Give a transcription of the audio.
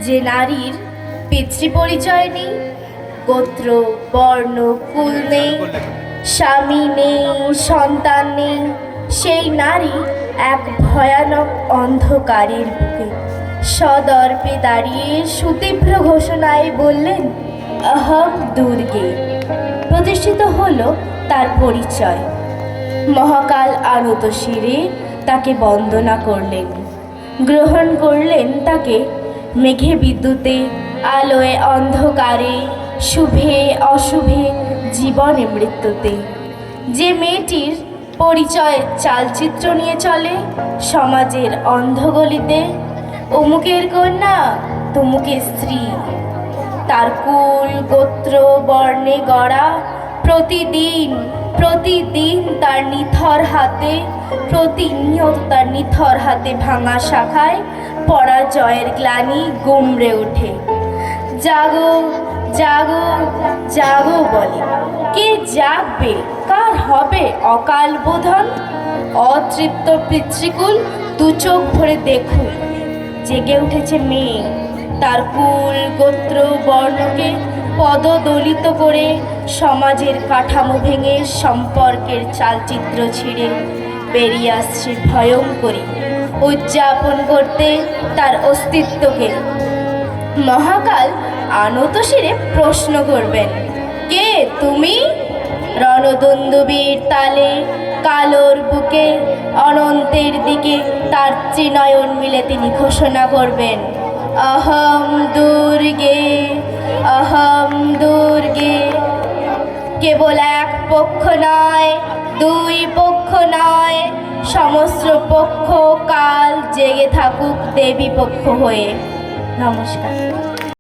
যে নারীর পিতৃ পরিচয় নেই, গোত্র বর্ণ কুল নেই, স্বামী নেই, সন্তান নেই, সেই নারী এক ভয়ানক অন্ধকারের বুকে সদর্পে দাঁড়িয়ে সুতীব্র ঘোষণায় বললেন, অহম দুর্গে। প্রতিষ্ঠিত হলো তার পরিচয়। মহাকাল আনত শিরে তাকে বন্দনা করলেন, গ্রহণ করলেন তাকে মেঘে বিদ্যুতে, আলোয় অন্ধকারে, শুভে অশুভে, জীবনে মৃত্যুতে। যে মেয়েটির পরিচয় চালচিত্র নিয়ে চলে সমাজের অন্ধগলিতে, অমুকের কন্যা তমুকের স্ত্রী, তার কুল গোত্র বর্ণে গড়া, প্রতিদিন প্রতিদিন তার নিথর হাতে, প্রতিনিয়ত তার নিথর হাতে ভাঙা শাখায় পরাজয়ের গ্লানি গুমড়ে ওঠে। জাগো জাগো জাগো বলে, কে জাগবে? কার হবে অকাল বোধন? অতৃপ্ত পিতৃকুল দু চোখ ভরে দেখুক, জেগে উঠেছে মেয়ে, তার কুল গোত্র বর্ণকে পদদলিত করে সমাজের কাঠামো ভেঙে সম্পর্কের চালচিত্র ছিঁড়ে বেরিয়ে আসছে ভয়ঙ্করী, উদযাপন করতে তার অস্তিত্বকে। মহাকাল আনত শিরে প্রশ্ন করবেন, কে তুমি? রণদুন্দুবীর তালে কালোর বুকে অনন্তের দিকে তার ত্রিনয়ন মিলে তিনি ঘোষণা করবেন, অহম দুর্গে, অহম দুর্গে। কেবল এক পক্ষ নয়, দুই পক্ষ নয়, সমস্ত পক্ষ কাল জেগে থাকুক দেবী পক্ষ হয়ে। নমস্কার।